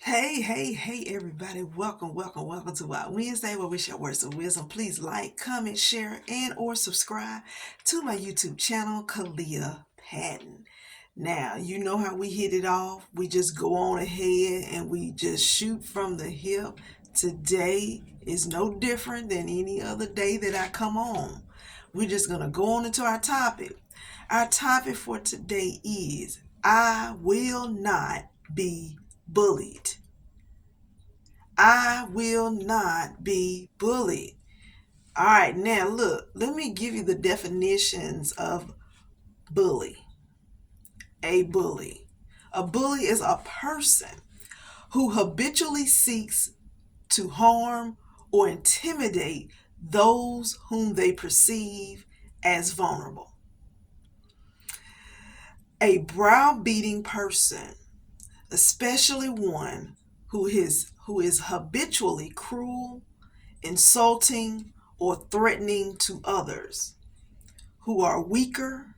Hey, everybody. Welcome to our Wednesday where we share words of wisdom. Please like, comment, share, and or subscribe to my YouTube channel, Kalia Patton. Now, you know how we hit it off. We just go on ahead and we just shoot from the hip. Today is no different than any other day that I come on. We're just going to go on into our topic. Our topic for today is I will not be bullied. I will not be bullied. All right, now look, let me give you the definitions of bully. A bully. A bully is a person who habitually seeks to harm or intimidate those whom they perceive as vulnerable. A browbeating person, especially one who is habitually cruel, insulting, or threatening to others who are weaker,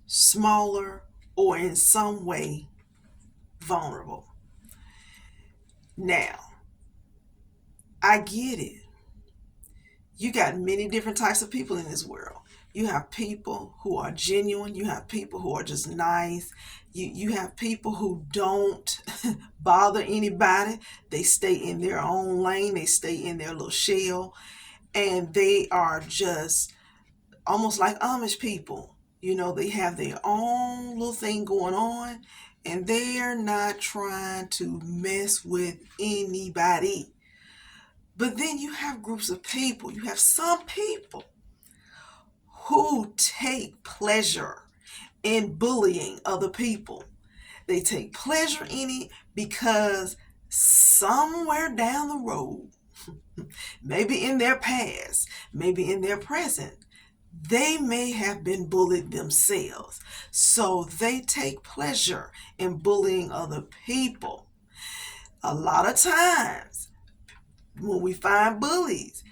smaller, or in some way vulnerable. Now, I get it. You got many different types of people in this world. You have people who are genuine. You have people who are just nice. You have people who don't bother anybody. They stay in their own lane. They stay in their little shell. And they are just almost like Amish people. You know, they have their own little thing going on. And they're not trying to mess with anybody. But then you have groups of people. You have some people who take pleasure in bullying other people. They take pleasure in it because somewhere down the road, maybe in their past, maybe in their present, they may have been bullied themselves. So they take pleasure in bullying other people. A lot of times, when we find bullies,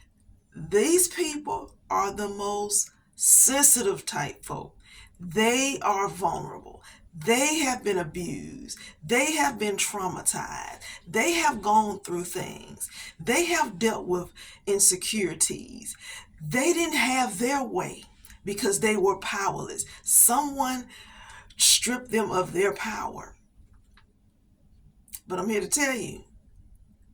these people are the most sensitive type folk. They are vulnerable. They have been abused. They have been traumatized. They have gone through things. They have dealt with insecurities. They didn't have their way because they were powerless. Someone stripped them of their power. But I'm here to tell you,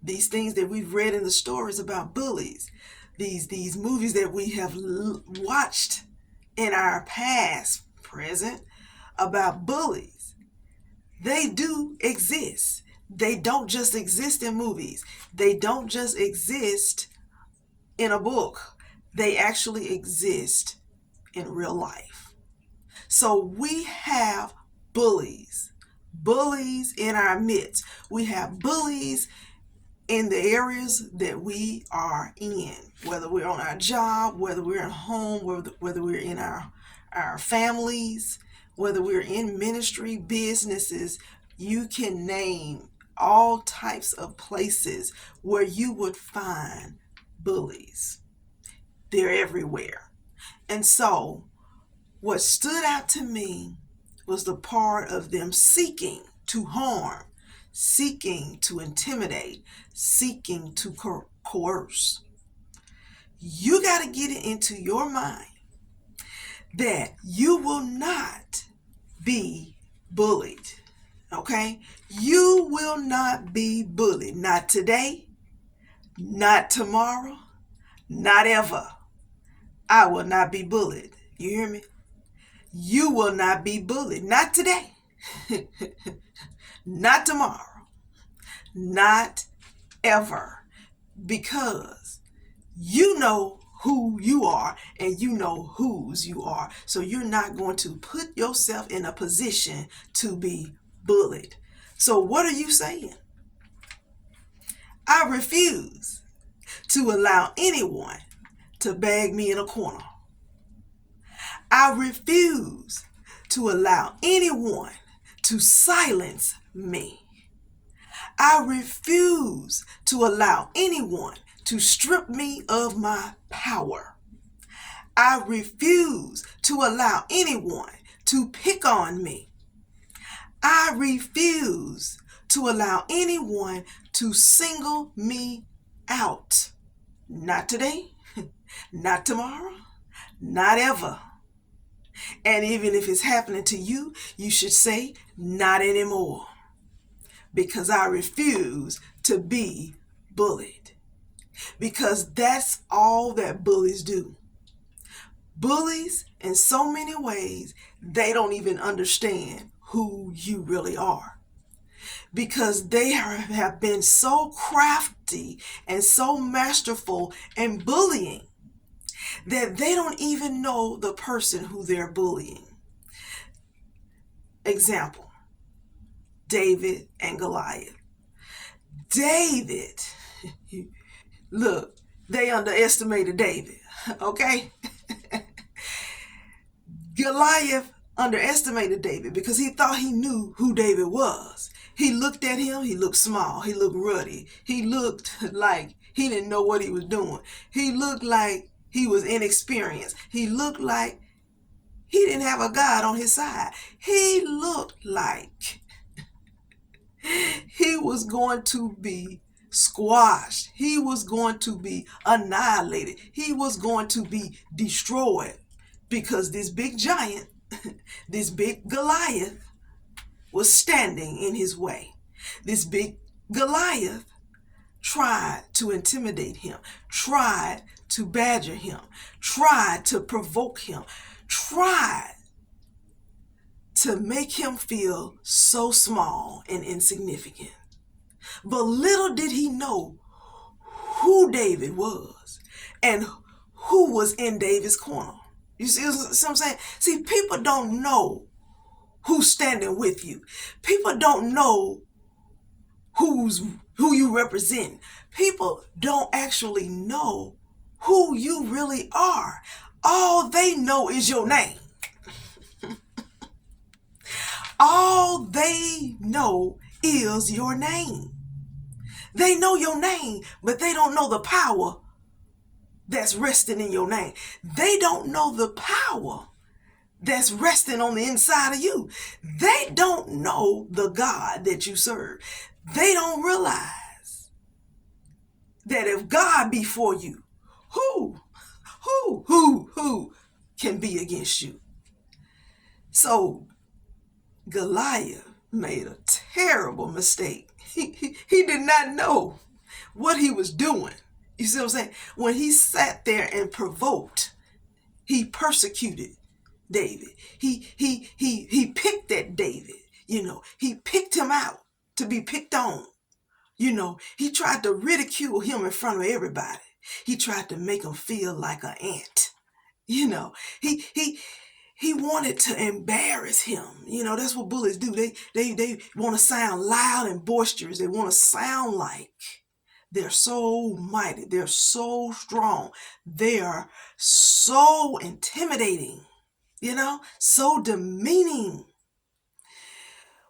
these things that we've read in the stories about bullies, these movies that we have watched in our past, present, about bullies, they do exist. They don't just exist in movies. They don't just exist in a book. They actually exist in real life. So we have bullies in our midst. We have bullies in the areas that we are in, whether we're on our job, whether we're at home, whether we're in our families, whether we're in ministry, businesses. You can name all types of places where you would find bullies. They're everywhere. And so what stood out to me was the part of them seeking to harm, seeking to intimidate, seeking to coerce. You got to get it into your mind that you will not be bullied. Okay? You will not be bullied. Not today, not tomorrow, not ever. I will not be bullied. You hear me? You will not be bullied. Not today. Not tomorrow. Not ever. Because you know who you are and you know whose you are. So you're not going to put yourself in a position to be bullied. So what are you saying? I refuse to allow anyone to bag me in a corner. I refuse to allow anyone to silence me. I refuse to allow anyone to strip me of my power. I refuse to allow anyone to pick on me. I refuse to allow anyone to single me out. Not today, not tomorrow, not ever. And even if it's happening to you, you should say, not anymore. Because I refuse to be bullied. Because that's all that bullies do. Bullies, in so many ways, they don't even understand who you really are. Because they have been so crafty and so masterful in bullying that they don't even know the person who they're bullying. Example, David and Goliath. David, look, they underestimated David, okay? Goliath underestimated David because he thought he knew who David was. He looked at him, he looked small, he looked ruddy, he looked like he didn't know what he was doing. He looked like he was inexperienced. He looked like he didn't have a God on his side. He looked like he was going to be squashed. He was going to be annihilated. He was going to be destroyed because this big giant, this big Goliath, was standing in his way. This big Goliath tried to intimidate him, tried to badger him, tried to provoke him, tried to make him feel so small and insignificant. But little did he know who David was and who was in David's corner. You see what I'm saying? See, people don't know who's standing with you. People don't know who you represent. People don't actually know who you really are. All they know is your name. All they know is your name. They know your name, but they don't know the power that's resting in your name. They don't know the power that's resting on the inside of you. They don't know the God that you serve. They don't realize that if God be for you, who can be against you? So Goliath made a terrible mistake. He did not know what he was doing. You see what I'm saying? When he sat there and provoked, he persecuted David. He picked at David. He picked him out to be picked on. He tried to ridicule him in front of everybody. He tried to make him feel like an ant. He wanted to embarrass him. That's what bullies do. They want to sound loud and boisterous. They want to sound like they're so mighty. They're so strong. They are so intimidating, so demeaning.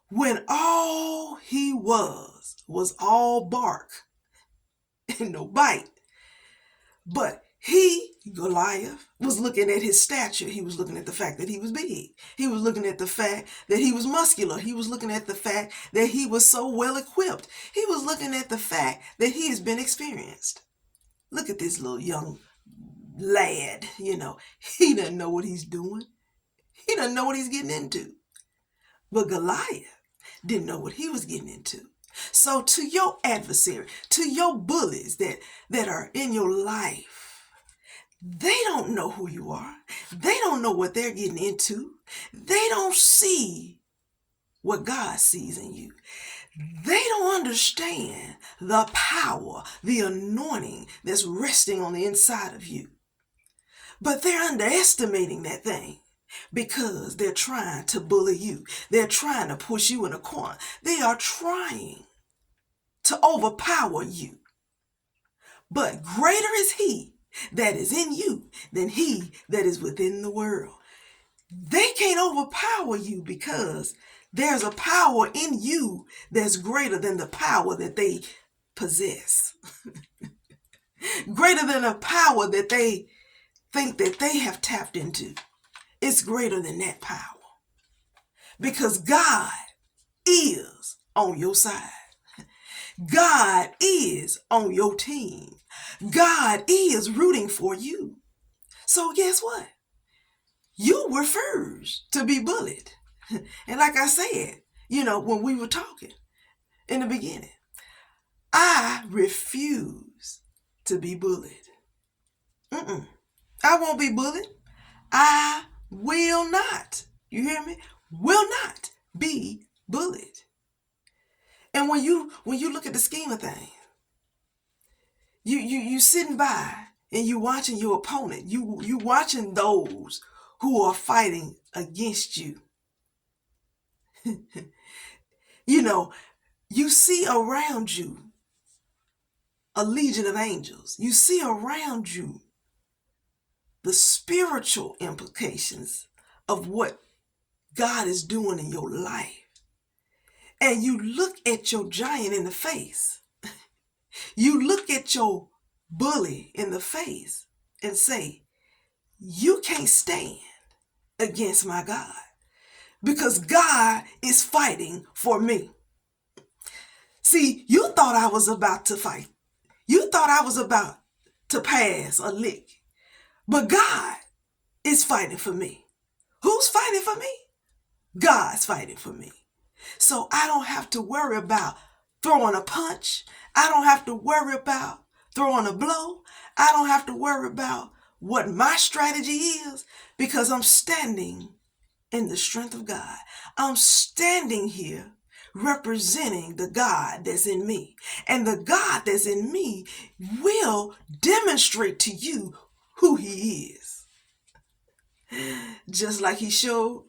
When all he was all bark and no bite. But Goliath, was looking at his stature. He was looking at the fact that he was big. He was looking at the fact that he was muscular. He was looking at the fact that he was so well equipped. He was looking at the fact that he has been experienced. Look at this little young lad, he doesn't know what he's doing. He doesn't know what he's getting into. But Goliath didn't know what he was getting into. So to your adversary, to your bullies that are in your life, they don't know who you are. They don't know what they're getting into. They don't see what God sees in you. They don't understand the power, the anointing that's resting on the inside of you. But they're underestimating that thing because they're trying to bully you. They're trying to push you in a corner. They are trying to overpower you. But greater is he that is in you than he that is within the world. They can't overpower you because there's a power in you that's greater than the power that they possess. Greater than a power that they think that they have tapped into. It's greater than that power. Because God is on your side. God is on your team. God is rooting for you. So guess what? You were first to be bullied. And like I said, when we were talking in the beginning, I refuse to be bullied. I won't be bullied. I will not. You hear me? Will not be bullied. And when you look at the scheme of things, you sitting by and you watching your opponent. You watching those who are fighting against you. You see around you a legion of angels. You see around you the spiritual implications of what God is doing in your life. And you look at your giant in the face. You look at your bully in the face and say, you can't stand against my God because God is fighting for me. See, you thought I was about to fight. You thought I was about to pass a lick. But God is fighting for me. Who's fighting for me? God's fighting for me. So I don't have to worry about throwing a punch. I don't have to worry about throwing a blow. I don't have to worry about what my strategy is because I'm standing in the strength of God. I'm standing here representing the God that's in me. And the God that's in me will demonstrate to you who he is. Just like he showed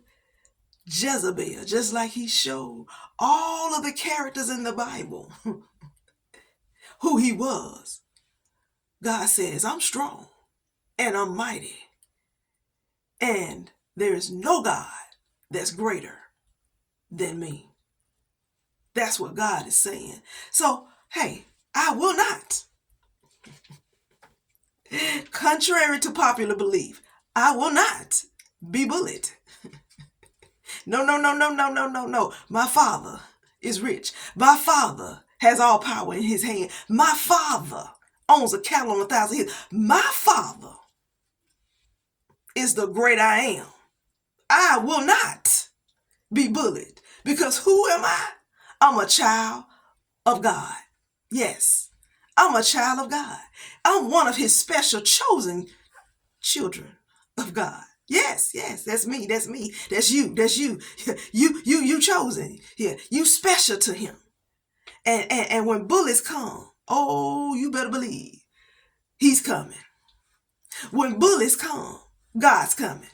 Jezebel, just like he showed all of the characters in the Bible who he was. God says, I'm strong and I'm mighty. And there is no God that's greater than me. That's what God is saying. So, hey, I will not. Contrary to popular belief, I will not be bullied. No. My Father is rich. My Father has all power in his hand. My Father owns a cattle on 1,000 hills. My Father is the great I am. I will not be bullied because who am I? I'm a child of God. Yes, I'm a child of God. I'm one of his special chosen children of God. Yes, that's me. That's you. You chosen. Yeah, you special to him. And when bullies come, oh, you better believe he's coming. When bullies come, God's coming.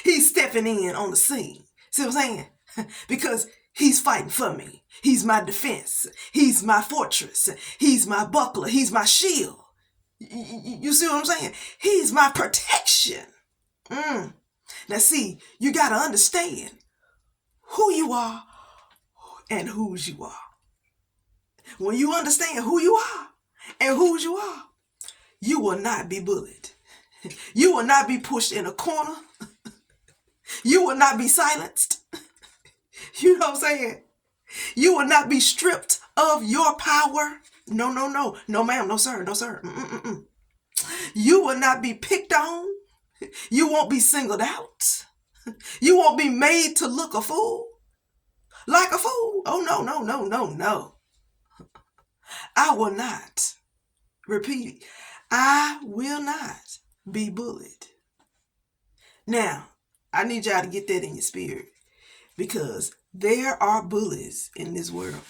He's stepping in on the scene. See what I'm saying? Because he's fighting for me. He's my defense. He's my fortress. He's my buckler. He's my shield. You see what I'm saying? He's my protection. Now see, you got to understand who you are and whose you are. When you understand who you are and whose you are, you will not be bullied. You will not be pushed in a corner. You will not be silenced. You know what I'm saying? You will not be stripped of your power. No. No, ma'am. No, sir. No, sir. You will not be picked on. You won't be singled out. You won't be made to look a fool. Like a fool. Oh, no. I will not. Repeat it. I will not be bullied. Now, I need y'all to get that in your spirit because there are bullies in this world.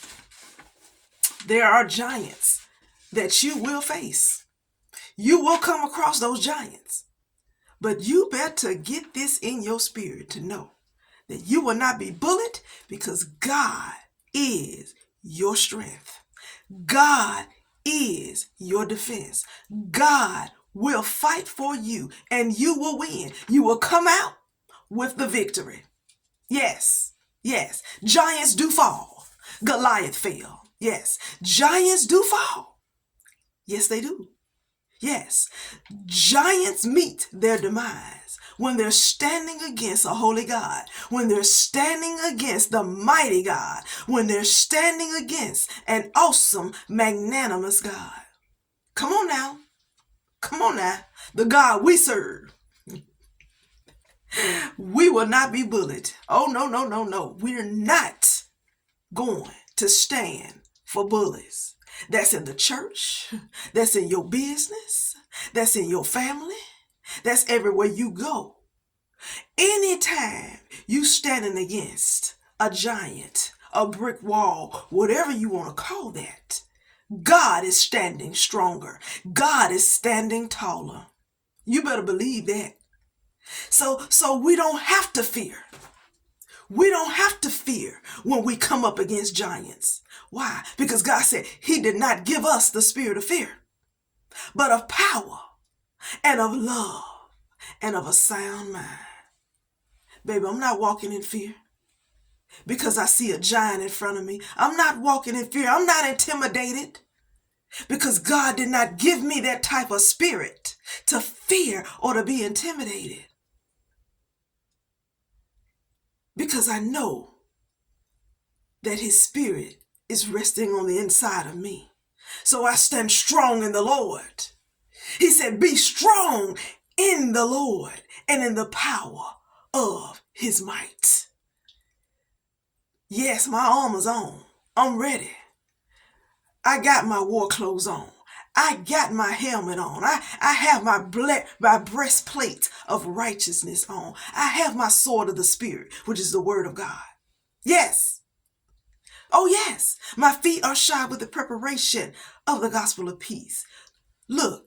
There are giants that you will face. You will come across those giants. But you better get this in your spirit to know that you will not be bullied because God is your strength. God is your defense. God will fight for you and you will win. You will come out with the victory. Yes. Giants do fall. Goliath fell. Yes. Giants do fall. Yes, they do. Yes, giants meet their demise when they're standing against a holy God, when they're standing against the mighty God, when they're standing against an awesome, magnanimous God. Come on now. Come on now. The God we serve. We will not be bullied. Oh, no, no, no, no. We're not going to stand for bullies. That's in the church. That's in your business. That's in your family. That's everywhere you go. Anytime you standing against a giant, a brick wall, whatever you want to call that, God is standing stronger. God is standing taller. You better believe that. So we don't have to fear. We don't have to fear when we come up against giants. Why? Because God said he did not give us the spirit of fear, but of power and of love and of a sound mind. Baby, I'm not walking in fear because I see a giant in front of me. I'm not walking in fear. I'm not intimidated because God did not give me that type of spirit to fear or to be intimidated. Because I know that his spirit is resting on the inside of me. So I stand strong in the Lord. He said, be strong in the Lord and in the power of his might. Yes, my armor's on. I'm ready. I got my war clothes on. I got my helmet on. I have my breastplate of righteousness on. I have my sword of the Spirit, which is the word of God. Yes. Oh, yes. My feet are shod with the preparation of the gospel of peace. Look,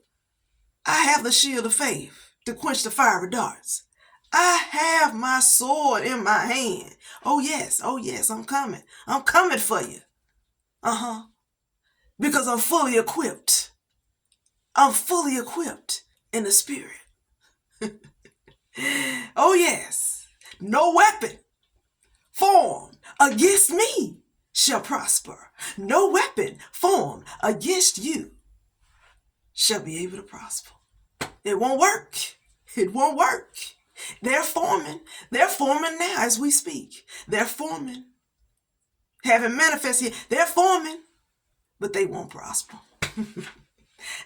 I have the shield of faith to quench the fiery darts. I have my sword in my hand. Oh, yes. Oh, yes. I'm coming. I'm coming for you. Because I'm fully equipped. I'm fully equipped in the spirit. Oh, yes. No weapon formed against me shall prosper. No weapon formed against you shall be able to prosper. It won't work. It won't work. They're forming. They're forming now as we speak. They're forming. Haven't manifested yet. They're forming, but they won't prosper.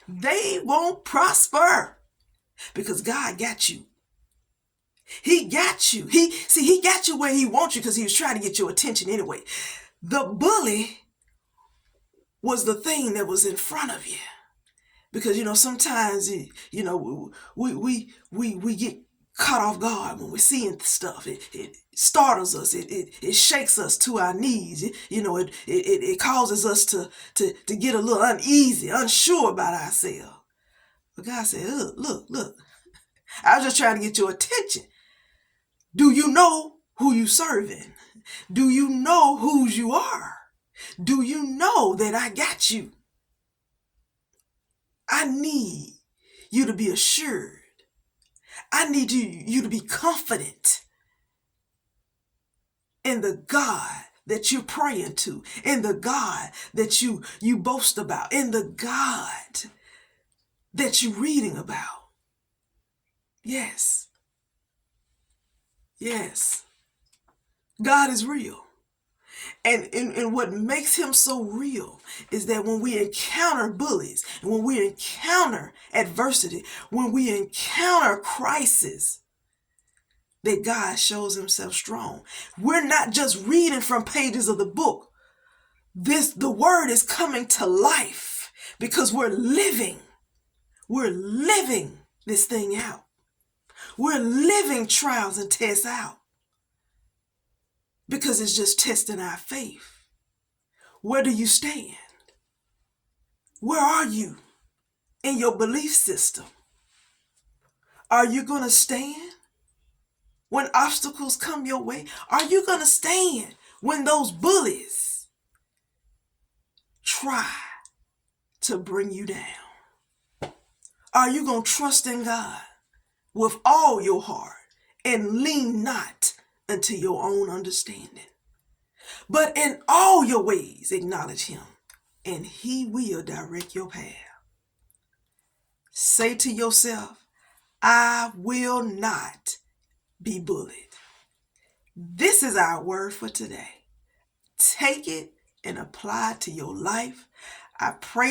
They won't prosper because God got you. He got you. He got you where he wants you because he was trying to get your attention anyway. The bully was the thing that was in front of you. Because, sometimes, we get caught off guard when we're seeing stuff. It startles us. It shakes us to our knees. It causes us to get a little uneasy, unsure about ourselves. But God said, look. I was just trying to get your attention. Do you know who you serving? Do you know whose you are? Do you know that I got you? I need you to be assured. I need you to be confident in the God that you're praying to, in the God that you boast about, in the God that you're reading about. Yes. Yes. God is real. And what makes him so real is that when we encounter bullies, and when we encounter adversity, when we encounter crisis, that God shows himself strong. We're not just reading from pages of the book. The word is coming to life because we're living this thing out. We're living trials and tests out because it's just testing our faith. Where do you stand? Where are you in your belief system? Are you going to stand when obstacles come your way? Are you going to stand when those bullies try to bring you down? Are you going to trust in God with all your heart and lean not unto your own understanding? But in all your ways acknowledge him, and he will direct your path. Say to yourself, I will not be bullied. This is our word for today. Take it and apply it to your life. I pray